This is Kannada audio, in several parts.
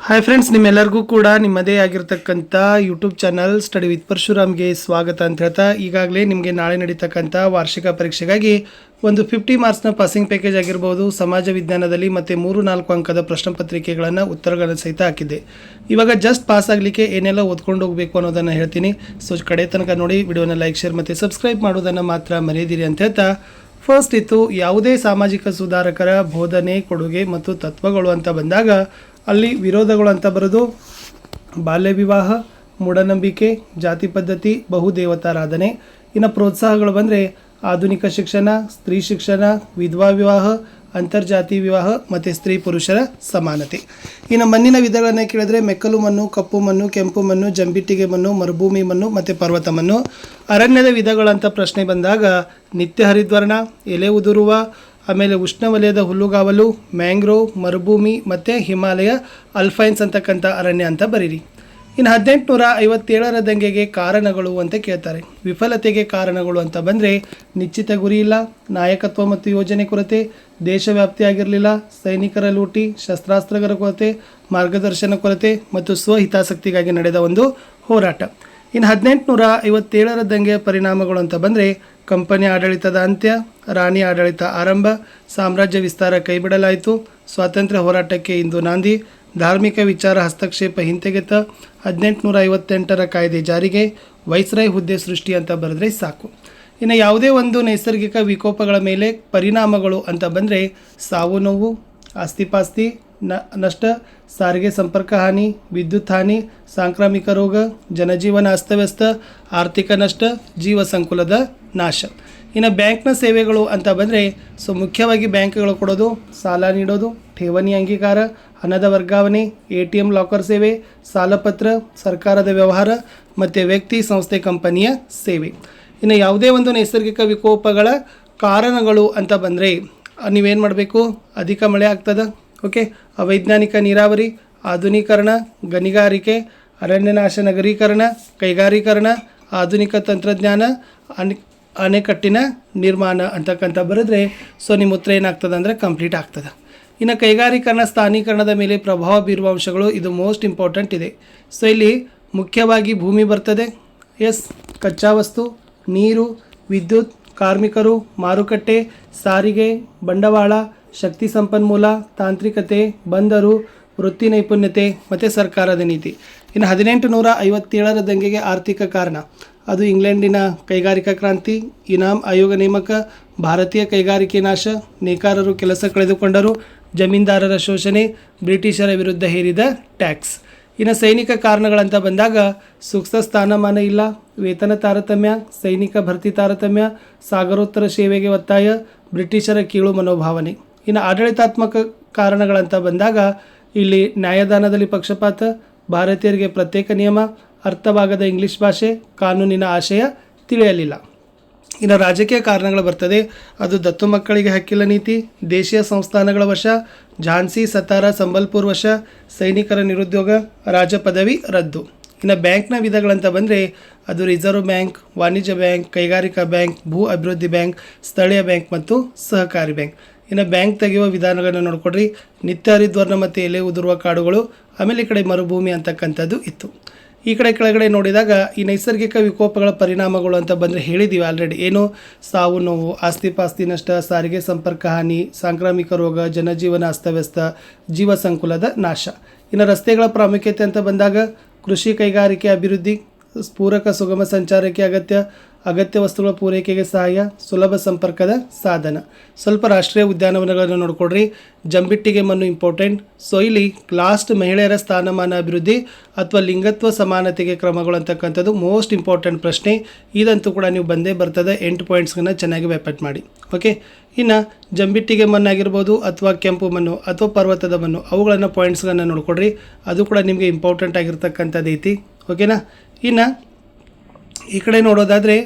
ಹಾಯ್ ಫ್ರೆಂಡ್ಸ್, ನಿಮ್ಮೆಲ್ಲರಿಗೂ ಕೂಡ ನಿಮ್ಮದೇ ಆಗಿರ್ತಕ್ಕಂಥ ಯೂಟ್ಯೂಬ್ ಚಾನಲ್ ಸ್ಟಡಿ ವಿತ್ ಪರಶುರಾಮ್ಗೆ ಸ್ವಾಗತ ಅಂತ ಹೇಳ್ತಾ, ಈಗಾಗಲೇ ನಿಮಗೆ ನಾಳೆ ನಡೀತಕ್ಕಂಥ ವಾರ್ಷಿಕ ಪರೀಕ್ಷೆಗಾಗಿ ಒಂದು 50 ಮಾರ್ಕ್ಸ್ನ ಪಾಸಿಂಗ್ ಪ್ಯಾಕೇಜ್ ಆಗಿರ್ಬೋದು, ಸಮಾಜ ವಿಜ್ಞಾನದಲ್ಲಿ ಮತ್ತು 3-4 ಅಂಕದ ಪ್ರಶ್ನೆ ಪತ್ರಿಕೆಗಳನ್ನು ಉತ್ತರಗಳನ್ನು ಸಹಿತ ಹಾಕಿದ್ದೆ. ಇವಾಗ ಜಸ್ಟ್ ಪಾಸ್ ಆಗಲಿಕ್ಕೆ ಏನೆಲ್ಲ ಓದ್ಕೊಂಡು ಹೋಗಬೇಕು ಅನ್ನೋದನ್ನು ಹೇಳ್ತೀನಿ. ಸೊ ಕಡೆ ತನಕ ನೋಡಿ, ವಿಡಿಯೋನ ಲೈಕ್, ಶೇರ್ ಮತ್ತು ಸಬ್ಸ್ಕ್ರೈಬ್ ಮಾಡೋದನ್ನು ಮಾತ್ರ ಮರೆಯದಿರಿ ಅಂತ ಹೇಳ್ತಾ, ಫಸ್ಟ್ ಇತ್ತು ಯಾವುದೇ ಸಾಮಾಜಿಕ ಸುಧಾರಕರ ಬೋಧನೆ, ಕೊಡುಗೆ ಮತ್ತು ತತ್ವಗಳು ಅಂತ ಬಂದಾಗ ಅಲ್ಲಿ ವಿರೋಧಗಳು ಅಂತ ಬರೋದು ಬಾಲ್ಯ ವಿವಾಹ, ಮೂಢನಂಬಿಕೆ, ಜಾತಿ ಪದ್ಧತಿ, ಬಹುದೇವತಾರಾಧನೆ. ಇನ್ನು ಪ್ರೋತ್ಸಾಹಗಳು ಬಂದರೆ ಆಧುನಿಕ ಶಿಕ್ಷಣ, ಸ್ತ್ರೀ ಶಿಕ್ಷಣ, ವಿಧವಾ ವಿವಾಹ, ಅಂತರ್ಜಾತಿ ವಿವಾಹ ಮತ್ತು ಸ್ತ್ರೀ ಪುರುಷರ ಸಮಾನತೆ. ಇನ್ನು ಮಣ್ಣಿನ ವಿಧಗಳನ್ನು ಕೇಳಿದ್ರೆ ಮೆಕ್ಕಲು ಮಣ್ಣು, ಕಪ್ಪು ಮಣ್ಣು, ಕೆಂಪು ಮಣ್ಣು, ಜಂಬಿಟ್ಟಿಗೆ ಮಣ್ಣು, ಮರುಭೂಮಿ ಮಣ್ಣು ಮತ್ತು ಪರ್ವತ ಮಣ್ಣು. ಅರಣ್ಯದ ವಿಧಗಳಂತ ಪ್ರಶ್ನೆ ಬಂದಾಗ ನಿತ್ಯ ಹರಿದ್ವರ್ಣ, ಎಲೆ ಉದುರುವ, ಆಮೇಲೆ ಉಷ್ಣವಲಯದ ಹುಲ್ಲುಗಾವಲು, ಮ್ಯಾಂಗ್ರೋವ್, ಮರುಭೂಮಿ ಮತ್ತು ಹಿಮಾಲಯ ಅಲ್ಫೈನ್ಸ್ ಅಂತಕ್ಕಂಥ ಅರಣ್ಯ ಅಂತ ಬರೀರಿ. ಇನ್ನು 1857ರ ದಂಗೆಗೆ ಕಾರಣಗಳು ಅಂತ ಕೇಳ್ತಾರೆ. ವಿಫಲತೆಗೆ ಕಾರಣಗಳು ಅಂತ ಬಂದರೆ ನಿಶ್ಚಿತ ಗುರಿ ಇಲ್ಲ, ನಾಯಕತ್ವ ಮತ್ತು ಯೋಜನೆ ಕೊರತೆ, ದೇಶವ್ಯಾಪ್ತಿ ಆಗಿರಲಿಲ್ಲ, ಸೈನಿಕರ ಲೂಟಿ, ಶಸ್ತ್ರಾಸ್ತ್ರಗಳ ಕೊರತೆ, ಮಾರ್ಗದರ್ಶನ ಕೊರತೆ ಮತ್ತು ಸ್ವಹಿತಾಸಕ್ತಿಗಾಗಿ ನಡೆದ ಒಂದು ಹೋರಾಟ. ಇನ್ನು 1857ರ ದಂಗೆಯ ಪರಿಣಾಮಗಳು ಅಂತ ಬಂದರೆ ಕಂಪನಿ ಆಡಳಿತದ ಅಂತ್ಯ, ರಾಣಿ ಆಡಳಿತ ಆರಂಭ, ಸಾಮ್ರಾಜ್ಯ ವಿಸ್ತಾರ ಕೈಬಿಡಲಾಯಿತು, ಸ್ವಾತಂತ್ರ್ಯ ಹೋರಾಟಕ್ಕೆ ಇಂದು ನಾಂದಿ, ಧಾರ್ಮಿಕ ವಿಚಾರ ಹಸ್ತಕ್ಷೇಪ ಹಿಂತೆಗೆತ, 1858ರ ಕಾಯ್ದೆ ಜಾರಿಗೆ, ವೈಸ್ರಾಯ್ ಹುದ್ದೆ ಸೃಷ್ಟಿ ಅಂತ ಬರೆದ್ರೆ ಸಾಕು. ಇನ್ನು ಯಾವುದೇ ಒಂದು ನೈಸರ್ಗಿಕ ವಿಕೋಪಗಳ ಮೇಲೆ ಪರಿಣಾಮಗಳು ಅಂತ ಬಂದರೆ ಸಾವು ನೋವು, ಆಸ್ತಿಪಾಸ್ತಿ ನಷ್ಟ, ಸಾರಿಗೆ ಸಂಪರ್ಕ ಹಾನಿ, ವಿದ್ಯುತ್ ಹಾನಿ, ಸಾಂಕ್ರಾಮಿಕ ರೋಗ, ಜನಜೀವನ ಅಸ್ತವ್ಯಸ್ತ, ಆರ್ಥಿಕ ನಷ್ಟ, ಜೀವ ಸಂಕುಲದ ನಾಶ. ಇನ್ನು ಬ್ಯಾಂಕ್ನ ಸೇವೆಗಳು ಅಂತ ಬಂದರೆ ಮುಖ್ಯವಾಗಿ ಬ್ಯಾಂಕ್ಗಳು ಕೊಡೋದು ಸಾಲ ನೀಡೋದು, ಠೇವಣಿ ಅಂಗೀಕಾರ, ಹಣದ ವರ್ಗಾವಣೆ, ATM ಲಾಕರ್ ಸೇವೆ, ಸಾಲಪತ್ರ, ಸರ್ಕಾರದ ವ್ಯವಹಾರ ಮತ್ತು ವ್ಯಕ್ತಿ ಸಂಸ್ಥೆ ಕಂಪನಿಯ ಸೇವೆ. ಇನ್ನು ಯಾವುದೇ ಒಂದು ನೈಸರ್ಗಿಕ ವಿಕೋಪಗಳ ಕಾರಣಗಳು ಅಂತ ಬಂದರೆ ನೀವೇನು ಮಾಡಬೇಕು? ಅಧಿಕ ಮಳೆ ಆಗ್ತದೆ, ಓಕೆ, ಅವೈಜ್ಞಾನಿಕ ನೀರಾವರಿ, ಆಧುನೀಕರಣ, ಗಣಿಗಾರಿಕೆ, ಅರಣ್ಯನಾಶ, ನಗರೀಕರಣ, ಕೈಗಾರೀಕರಣ, ಆಧುನಿಕ ತಂತ್ರಜ್ಞಾನ, ಅಣೆಕಟ್ಟಿನ ನಿರ್ಮಾಣ ಅಂತಕ್ಕಂಥ ಬರೆದ್ರೆ ನಿಮ್ಮ ಉತ್ತರ ಏನಾಗ್ತದೆ ಅಂದರೆ ಕಂಪ್ಲೀಟ್ ಆಗ್ತದೆ. ಇನ್ನು ಕೈಗಾರೀಕರಣ, ಸ್ಥಾನೀಕರಣದ ಮೇಲೆ ಪ್ರಭಾವ ಬೀರುವ ಅಂಶಗಳು, ಇದು ಮೋಸ್ಟ್ ಇಂಪಾರ್ಟೆಂಟ್ ಇದೆ. ಇಲ್ಲಿ ಮುಖ್ಯವಾಗಿ ಭೂಮಿ ಬರ್ತದೆ, ಎಸ್, ಕಚ್ಚಾ ವಸ್ತು, ನೀರು, ವಿದ್ಯುತ್, ಕಾರ್ಮಿಕರು, ಮಾರುಕಟ್ಟೆ, ಸಾರಿಗೆ, ಬಂಡವಾಳ, ಶಕ್ತಿ ಸಂಪನ್ಮೂಲ, ತಾಂತ್ರಿಕತೆ, ಬಂದರು, ವೃತ್ತಿ ನೈಪುಣ್ಯತೆ ಮತ್ತು ಸರ್ಕಾರದ ನೀತಿ. ಇನ್ನು 1857ರ ದಂಗೆಗೆ ಆರ್ಥಿಕ ಕಾರಣ, ಅದು ಇಂಗ್ಲೆಂಡಿನ ಕೈಗಾರಿಕಾ ಕ್ರಾಂತಿ, ಇನಾಮ್ ಆಯೋಗ ನೇಮಕ, ಭಾರತೀಯ ಕೈಗಾರಿಕೆ ನಾಶ, ನೇಕಾರರು ಕೆಲಸ ಕಳೆದುಕೊಂಡರು, ಜಮೀನ್ದಾರರ ಶೋಷಣೆ, ಬ್ರಿಟಿಷರ ವಿರುದ್ಧ ಹೇರಿದ ಟ್ಯಾಕ್ಸ್. ಇನ್ನು ಸೈನಿಕ ಕಾರಣಗಳಂತ ಬಂದಾಗ ಸೂಕ್ತ ಸ್ಥಾನಮಾನ ಇಲ್ಲ, ವೇತನ ತಾರತಮ್ಯ, ಸೈನಿಕ ಭರ್ತಿ ತಾರತಮ್ಯ, ಸಾಗರೋತ್ತರ ಸೇವೆಗೆ ಒತ್ತಾಯ, ಬ್ರಿಟಿಷರ ಕೀಳು ಮನೋಭಾವನೆ. ಇನ್ನು ಆಡಳಿತಾತ್ಮಕ ಕಾರಣಗಳಂತ ಬಂದಾಗ ಇಲ್ಲಿ ನ್ಯಾಯದಾನದಲ್ಲಿ ಪಕ್ಷಪಾತ, ಭಾರತೀಯರಿಗೆ ಪ್ರತ್ಯೇಕ ನಿಯಮ, ಅರ್ಥವಾಗದ ಇಂಗ್ಲೀಷ್ ಭಾಷೆ, ಕಾನೂನಿನ ಆಶಯ ತಿಳಿಯಲಿಲ್ಲ. ಇನ್ನು ರಾಜಕೀಯ ಕಾರಣಗಳು ಬರ್ತದೆ, ಅದು ದತ್ತು ಮಕ್ಕಳಿಗೆ ಹಕ್ಕಿಲ್ಲ ನೀತಿ, ದೇಶೀಯ ಸಂಸ್ಥಾನಗಳ ವಶ, ಝಾನ್ಸಿ, ಸತಾರಾ, ಸಂಬಲ್ಪುರ್ ವಶ, ಸೈನಿಕರ ನಿರುದ್ಯೋಗ, ರಾಜ ಪದವಿ ರದ್ದು. ಇನ್ನು ಬ್ಯಾಂಕ್ನ ವಿಧಗಳಂತ ಬಂದರೆ ಅದು ರಿಸರ್ವ್ ಬ್ಯಾಂಕ್, ವಾಣಿಜ್ಯ ಬ್ಯಾಂಕ್, ಕೈಗಾರಿಕಾ ಬ್ಯಾಂಕ್, ಭೂ ಅಭಿವೃದ್ಧಿ ಬ್ಯಾಂಕ್, ಸ್ಥಳೀಯ ಬ್ಯಾಂಕ್ ಮತ್ತು ಸಹಕಾರಿ ಬ್ಯಾಂಕ್. ಇನ್ನು ಬ್ಯಾಂಕ್ ತೆಗೆಯುವ ವಿಧಾನಗಳನ್ನು ನೋಡ್ಕೊಡ್ರಿ, ನಿತ್ಯ ಹರಿದ್ವರ್ಣ ಮತ್ತು ಎಲೆ ಉದುರುವ ಕಾಡುಗಳು, ಆಮೇಲೆ ಈ ಕಡೆ ಮರುಭೂಮಿ ಅಂತಕ್ಕಂಥದ್ದು ಇತ್ತು. ಈ ಕಡೆ ಕೆಳಗಡೆ ನೋಡಿದಾಗ ಈ ನೈಸರ್ಗಿಕ ವಿಕೋಪಗಳ ಪರಿಣಾಮಗಳು ಅಂತ ಬಂದರೆ ಹೇಳಿದ್ದೀವಿ ಆಲ್ರೆಡಿ. ಏನು? ಸಾವು ನೋವು, ಆಸ್ತಿಪಾಸ್ತಿ ನಷ್ಟ, ಸಾರಿಗೆ ಸಂಪರ್ಕ ಹಾನಿ, ಸಾಂಕ್ರಾಮಿಕ ರೋಗ, ಜನಜೀವನ ಅಸ್ತವ್ಯಸ್ತ, ಜೀವ ಸಂಕುಲದ ನಾಶ. ಇನ್ನು ರಸ್ತೆಗಳ ಪ್ರಾಮುಖ್ಯತೆ ಅಂತ ಬಂದಾಗ ಕೃಷಿ ಕೈಗಾರಿಕೆ ಅಭಿವೃದ್ಧಿ, ಪೂರಕ ಸುಗಮ ಸಂಚಾರಕ್ಕೆ ಅಗತ್ಯ ವಸ್ತುಗಳ ಪೂರೈಕೆಗೆ ಸಹಾಯ, ಸುಲಭ ಸಂಪರ್ಕದ ಸಾಧನ. ಸ್ವಲ್ಪ ರಾಷ್ಟ್ರೀಯ ಉದ್ಯಾನವನಗಳನ್ನು ನೋಡ್ಕೊಡ್ರಿ. ಜಂಬಿಟ್ಟಿಗೆ ಮಣ್ಣು ಇಂಪಾರ್ಟೆಂಟ್. ಇಲ್ಲಿ ಲಾಸ್ಟ್ ಮಹಿಳೆಯರ ಸ್ಥಾನಮಾನ ಅಭಿವೃದ್ಧಿ ಅಥವಾ ಲಿಂಗತ್ವ ಸಮಾನತೆಗೆ ಕ್ರಮಗಳು ಅಂತಕ್ಕಂಥದ್ದು ಮೋಸ್ಟ್ ಇಂಪಾರ್ಟೆಂಟ್ ಪ್ರಶ್ನೆ. ಇದಂತೂ ಕೂಡ ನೀವು ಬಂದೇ ಬರ್ತದೆ. 8 ಪಾಯಿಂಟ್ಸ್ಗಳನ್ನು ಚೆನ್ನಾಗಿ ವ್ಯಾಪಟ್ ಮಾಡಿ, ಓಕೆ. ಇನ್ನು ಜಂಬಿಟ್ಟಿಗೆ ಮಣ್ಣಾಗಿರ್ಬೋದು ಅಥವಾ ಕೆಂಪು ಮಣ್ಣು ಅಥವಾ ಪರ್ವತದ ಮಣ್ಣು, ಅವುಗಳನ್ನು ಪಾಯಿಂಟ್ಸ್ಗಳನ್ನು ನೋಡ್ಕೊಡ್ರಿ. ಅದು ಕೂಡ ನಿಮಗೆ ಇಂಪಾರ್ಟೆಂಟ್ ಆಗಿರ್ತಕ್ಕಂಥದ್ದು ಐತಿ, ಓಕೆನಾ. ಇನ್ನು ಈ ಕಡೆ ನೋಡೋದಾದರೆ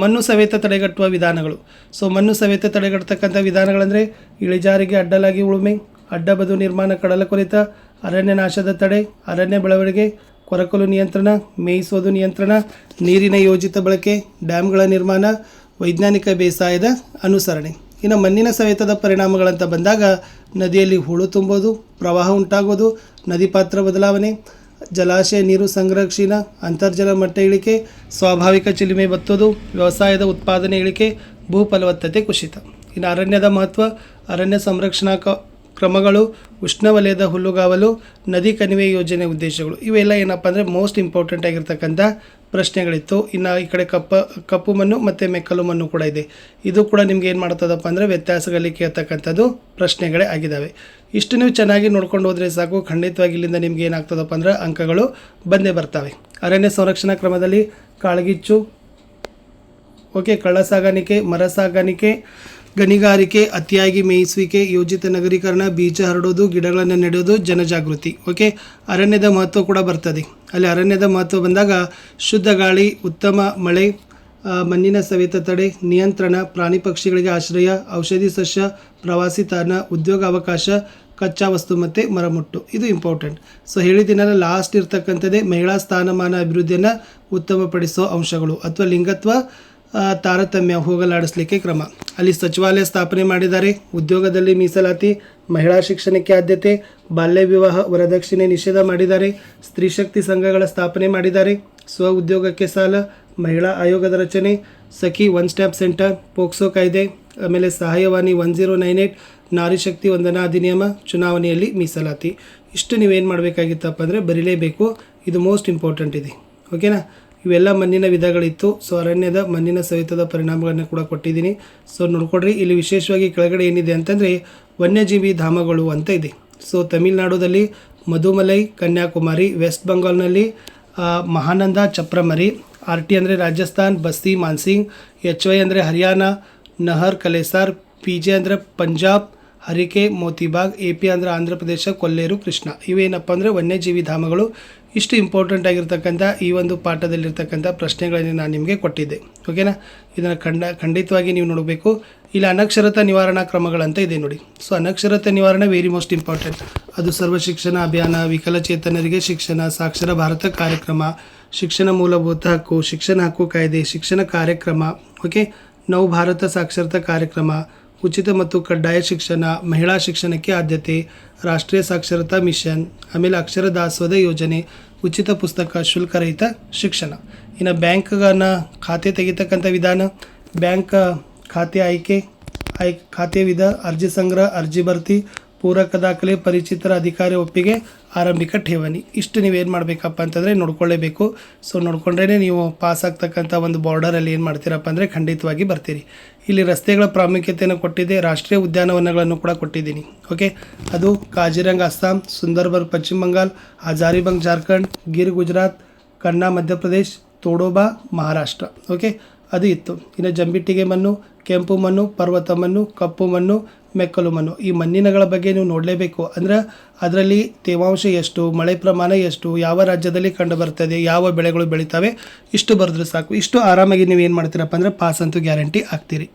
ಮಣ್ಣು ಸವೆತ ತಡೆಗಟ್ಟುವ ವಿಧಾನಗಳು. ಮಣ್ಣು ಸವೆತ ತಡೆಗಟ್ಟತಕ್ಕಂಥ ವಿಧಾನಗಳಂದರೆ ಇಳಿಜಾರಿಗೆ ಅಡ್ಡಲಾಗಿ ಉಳುಮೆ, ಅಡ್ಡಬದು ನಿರ್ಮಾಣ, ಕಡಲ ಕೊರೆತ, ಅರಣ್ಯ ನಾಶದ ತಡೆ, ಅರಣ್ಯ ಬೆಳವಣಿಗೆ, ಕೊರಕಲು ನಿಯಂತ್ರಣ, ಮೇಯಿಸೋದು ನಿಯಂತ್ರಣ, ನೀರಿನ ಯೋಜಿತ ಬಳಕೆ, ಡ್ಯಾಮ್ಗಳ ನಿರ್ಮಾಣ, ವೈಜ್ಞಾನಿಕ ಬೇಸಾಯದ ಅನುಸರಣೆ. ಇನ್ನು ಮಣ್ಣಿನ ಸವೆತದ ಪರಿಣಾಮಗಳಂತ ಬಂದಾಗ ನದಿಯಲ್ಲಿ ಹೂಳು ತುಂಬೋದು, ಪ್ರವಾಹ ಉಂಟಾಗೋದು, ನದಿ ಪಾತ್ರ ಬದಲಾವಣೆ, ಜಲಾಶಯ ನೀರು ಸಂರಕ್ಷಣೆ, ಅಂತರ್ಜಲ ಮಟ್ಟ ಇಳಿಕೆ, ಸ್ವಾಭಾವಿಕ ಚಿಲುಮೆ ಬತ್ತೋದು, ವ್ಯವಸಾಯದ ಉತ್ಪಾದನೆ ಇಳಿಕೆ, ಭೂ ಫಲವತ್ತತೆ ಕುಸಿತ. ಇನ್ನು ಅರಣ್ಯದ ಮಹತ್ವ, ಅರಣ್ಯ ಸಂರಕ್ಷಣಾ ಕ್ರಮಗಳು, ಉಷ್ಣವಲಯದ ಹುಲ್ಲುಗಾವಲು, ನದಿ ಕಣಿವೆ ಯೋಜನೆ ಉದ್ದೇಶಗಳು, ಇವೆಲ್ಲ ಏನಪ್ಪ ಅಂದರೆ ಮೋಸ್ಟ್ ಇಂಪಾರ್ಟೆಂಟ್ ಆಗಿರ್ತಕ್ಕಂಥ ಪ್ರಶ್ನೆಗಳಿತ್ತು. ಇನ್ನು ಈ ಕಡೆ ಕಪ್ಪು ಮಣ್ಣು ಮತ್ತು ಮೆಕ್ಕಲು ಮಣ್ಣು ಕೂಡ ಇದೆ. ಇದು ಕೂಡ ನಿಮ್ಗೆ ಏನು ಮಾಡ್ತದಪ್ಪ ಅಂದರೆ ವ್ಯತ್ಯಾಸಗಳಲ್ಲಿ ಕೇಳ್ತಕ್ಕಂಥದ್ದು ಪ್ರಶ್ನೆಗಳೇ ಆಗಿದ್ದಾವೆ. ಇಷ್ಟು ನೀವು ಚೆನ್ನಾಗಿ ನೋಡ್ಕೊಂಡು ಹೋದರೆ ಸಾಕು, ಖಂಡಿತವಾಗಿ ಇಲ್ಲಿಂದ ನಿಮ್ಗೆ ಏನಾಗ್ತದಪ್ಪ ಅಂದರೆ ಅಂಕಗಳು ಬಂದೇ ಬರ್ತವೆ. ಅರಣ್ಯ ಸಂರಕ್ಷಣಾ ಕ್ರಮದಲ್ಲಿ ಕಾಳ್ಗಿಚ್ಚು, ಕಳ್ಳ ಸಾಗಾಣಿಕೆ, ಮರ ಸಾಗಾಣಿಕೆ, ಗಣಿಗಾರಿಕೆ, ಅತಿಯಾಗಿ ಮೇಯಿಸುವಿಕೆ, ಯೋಜಿತ ನಗರೀಕರಣ, ಬೀಜ ಹರಡೋದು, ಗಿಡಗಳನ್ನು ನೆಡೋದು, ಜನಜಾಗೃತಿ. ಅರಣ್ಯದ ಮಹತ್ವ ಕೂಡ ಬರ್ತದೆ. ಅಲ್ಲಿ ಅರಣ್ಯದ ಮಹತ್ವ ಬಂದಾಗ ಶುದ್ಧ ಗಾಳಿ, ಉತ್ತಮ ಮಳೆ, ಮಣ್ಣಿನ ಸವೆತ ತಡೆ, ನಿಯಂತ್ರಣ, ಪ್ರಾಣಿ ಪಕ್ಷಿಗಳಿಗೆ ಆಶ್ರಯ, ಔಷಧಿ ಸಸ್ಯ, ಪ್ರವಾಸಿ ತಾಣ, ಉದ್ಯೋಗ ಅವಕಾಶ, ಕಚ್ಚಾ ವಸ್ತು ಮತ್ತು ಮರಮುಟ್ಟು. ಇದು ಇಂಪಾರ್ಟೆಂಟ್. ಸೊ ಹೇಳಿದ್ದೀನಲ್ಲ, ಲಾಸ್ಟ್ ಇರ್ತಕ್ಕಂಥದ್ದೇ ಮಹಿಳಾ ಸ್ಥಾನಮಾನ ಅಭಿವೃದ್ಧಿಯನ್ನು ಉತ್ತಮಪಡಿಸೋ ಅಂಶಗಳು ಅಥವಾ ಲಿಂಗತ್ವ ತಾರತಮ್ಯ ಹೋಗಲಾಡಿಸಲಿಕ್ಕೆ ಕ್ರಮ. ಅಲ್ಲಿ ಸಚಿವಾಲಯ ಸ್ಥಾಪನೆ ಮಾಡಿದ್ದಾರೆ, ಉದ್ಯೋಗದಲ್ಲಿ ಮೀಸಲಾತಿ, ಮಹಿಳಾ ಶಿಕ್ಷಣಕ್ಕೆ ಆದ್ಯತೆ, ಬಾಲ್ಯ ವಿವಾಹ ವರದಕ್ಷಿಣೆ ನಿಷೇಧ ಮಾಡಿದ್ದಾರೆ, ಸ್ತ್ರೀ ಶಕ್ತಿ ಸಂಘಗಳ ಸ್ಥಾಪನೆ ಮಾಡಿದ್ದಾರೆ, ಸ್ವ ಉದ್ಯೋಗಕ್ಕೆ ಸಾಲ, ಮಹಿಳಾ ಆಯೋಗದ ರಚನೆ, ಸಖಿ ಒನ್ ಸ್ಟಾಪ್ ಸೆಂಟರ್, ಪೋಕ್ಸೋ ಕಾಯ್ದೆ, ಆಮೇಲೆ ಸಹಾಯವಾಣಿ 1098, ನಾರಿ ಶಕ್ತಿ ವಂದನಾ ಅಧಿನಿಯಮ, ಚುನಾವಣೆಯಲ್ಲಿ ಮೀಸಲಾತಿ. ಇಷ್ಟು ನೀವೇನು ಮಾಡಬೇಕಾಗಿತ್ತಪ್ಪ ಅಂದರೆ ಬರೀಲೇಬೇಕು. ಇದು ಮೋಸ್ಟ್ ಇಂಪಾರ್ಟೆಂಟ್ ಇದೆ. ಓಕೆನಾ? ಇವೆಲ್ಲ ಮಣ್ಣಿನ ವಿಧಗಳಿತ್ತು. ಸೊ ಅರಣ್ಯದ ಮಣ್ಣಿನ ಸವೆತದ ಪರಿಣಾಮಗಳನ್ನು ಕೂಡ ಕೊಟ್ಟಿದ್ದೀನಿ. ಸೊ ನೋಡ್ಕೊಡ್ರಿ, ಇಲ್ಲಿ ವಿಶೇಷವಾಗಿ ಕೆಳಗಡೆ ಏನಿದೆ ಅಂತಂದರೆ ವನ್ಯಜೀವಿ ಧಾಮಗಳು ಅಂತ ಇದೆ. ಸೊ ತಮಿಳುನಾಡುದಲ್ಲಿ ಮಧುಮಲೈ, ಕನ್ಯಾಕುಮಾರಿ, ವೆಸ್ಟ್ ಬೆಂಗಾಲ್ನಲ್ಲಿ ಮಹಾನಂದ ಚಪ್ರಮರಿ, RT ಅಂದರೆ ರಾಜಸ್ಥಾನ್, ಬಸ್ತಿ ಮಾನ್ಸಿಂಗ್, HY ಅಂದರೆ ಹರಿಯಾಣ, ನಹರ್ ಕಲೇಸಾರ್, PJ ಅಂದರೆ ಪಂಜಾಬ್, ಹರಿಕೆ ಮೋತಿಬಾಗ್, AP ಅಂದರೆ ಆಂಧ್ರ ಪ್ರದೇಶ, ಕೊಲ್ಲೇರು, ಕೃಷ್ಣ. ಇವೇನಪ್ಪ ಅಂದರೆ ವನ್ಯಜೀವಿ ಧಾಮಗಳು. ಇಷ್ಟು ಇಂಪಾರ್ಟೆಂಟ್ ಆಗಿರ್ತಕ್ಕಂಥ ಈ ಒಂದು ಪಾಠದಲ್ಲಿರ್ತಕ್ಕಂಥ ಪ್ರಶ್ನೆಗಳನ್ನು ನಾನು ನಿಮಗೆ ಕೊಟ್ಟಿದ್ದೆ. ಓಕೆನಾ? ಇದನ್ನು ಖಂಡಿತವಾಗಿ ನೀವು ನೋಡಬೇಕು. ಇಲ್ಲಿ ಅನಕ್ಷರತಾ ನಿವಾರಣಾ ಕ್ರಮಗಳಂತ ಇದೆ ನೋಡಿ. ಸೊ ಅನಕ್ಷರತೆ ನಿವಾರಣೆ ವೆರಿ ಮೋಸ್ಟ್ ಇಂಪಾರ್ಟೆಂಟ್. ಅದು ಸರ್ವ ಶಿಕ್ಷಣ ಅಭಿಯಾನ, ವಿಕಲಚೇತನರಿಗೆ ಶಿಕ್ಷಣ, ಸಾಕ್ಷರ ಭಾರತ ಕಾರ್ಯಕ್ರಮ, ಶಿಕ್ಷಣ ಮೂಲಭೂತ ಹಕ್ಕು, ಶಿಕ್ಷಣ ಹಕ್ಕು ಕಾಯ್ದೆ, ಶಿಕ್ಷಣ ಕಾರ್ಯಕ್ರಮ, ನವ ಭಾರತ ಸಾಕ್ಷರತಾ ಕಾರ್ಯಕ್ರಮ, ಉಚಿತ ಮತ್ತು ಕಡ್ಡಾಯ ಶಿಕ್ಷಣ, ಮಹಿಳಾ ಶಿಕ್ಷಣಕ್ಕೆ ಆದ್ಯತೆ, ರಾಷ್ಟ್ರೀಯ ಸಾಕ್ಷರತಾ ಮಿಷನ್, ಆಮೇಲೆ ಅಕ್ಷರ ದಾಸೋಹ ಯೋಜನೆ, ಉಚಿತ ಪುಸ್ತಕ, ಶುಲ್ಕರಹಿತ ಶಿಕ್ಷಣ. ಇನ್ನು ಬ್ಯಾಂಕ್ನ ಖಾತೆ ತೆಗಿತಕ್ಕಂಥ ವಿಧಾನ, ಬ್ಯಾಂಕ್ ಖಾತೆ ಖಾತೆ ವಿಧ, ಅರ್ಜಿ ಸಂಗ್ರಹ, ಅರ್ಜಿ ಭರ್ತಿ, ಪೂರಕ ದಾಖಲೆ, ಪರಿಚಿತರ ಅಧಿಕಾರಿ ಒಪ್ಪಿಗೆ, ಆರಂಭಿಕ ಠೇವಣಿ. ಇಷ್ಟು ನೀವೇನು ಮಾಡಬೇಕಪ್ಪ ಅಂತಂದರೆ ನೋಡ್ಕೊಳ್ಳೇಬೇಕು. ಸೊ ನೋಡ್ಕೊಂಡ್ರೇ ನೀವು ಪಾಸ್ ಆಗ್ತಕ್ಕಂಥ ಒಂದು ಬಾರ್ಡರಲ್ಲಿ ಏನು ಮಾಡ್ತೀರಪ್ಪ ಅಂದರೆ ಖಂಡಿತವಾಗಿ ಬರ್ತೀರಿ. ಇಲ್ಲಿ ರಸ್ತೆಗಳ ಪ್ರಾಮುಖ್ಯತೆಯನ್ನು ಕೊಟ್ಟಿದ್ದೆ, ರಾಷ್ಟ್ರೀಯ ಉದ್ಯಾನವನಗಳನ್ನು ಕೂಡ ಕೊಟ್ಟಿದ್ದೀನಿ. ಅದು ಕಾಜಿರಂಗ ಅಸ್ಸಾಂ, ಸುಂದರ್ಬನ್ ಪಶ್ಚಿಮ ಬಂಗಾಲ್, ಹಜಾರಿಬಂಗ್ ಜಾರ್ಖಂಡ್, ಗಿರ್ ಗುಜರಾತ್, ಕನ್ನಾ ಮಧ್ಯಪ್ರದೇಶ್, ತೋಡೋಬಾ ಮಹಾರಾಷ್ಟ್ರ. ಅದು ಇತ್ತು. ಇನ್ನು ಜಂಬಿಟ್ಟಿಗೆ ಮಣ್ಣು, ಕೆಂಪು ಮಣ್ಣು, ಪರ್ವತ ಮಣ್ಣು, ಕಪ್ಪು ಮಣ್ಣು, ಮೆಕ್ಕಲು ಮಣ್ಣು. ಈ ಮಣ್ಣಿನಗಳ ಬಗ್ಗೆ ನೀವು ನೋಡಲೇಬೇಕು. ಅಂದರೆ ಅದರಲ್ಲಿ ತೇವಾಂಶ ಎಷ್ಟು, ಮಳೆ ಪ್ರಮಾಣ ಎಷ್ಟು, ಯಾವ ರಾಜ್ಯದಲ್ಲಿ ಕಂಡು ಬರ್ತದೆ, ಯಾವ ಬೆಳೆಗಳು ಬೆಳೀತವೆ, ಇಷ್ಟು ಬರೆದ್ರೆ ಸಾಕು. ಇಷ್ಟು ಆರಾಮಾಗಿ ನೀವು ಏನು ಮಾಡ್ತೀರಪ್ಪ ಅಂದರೆ ಪಾಸ್ ಅಂತೂ ಗ್ಯಾರಂಟಿ ಆಗ್ತೀರಿ.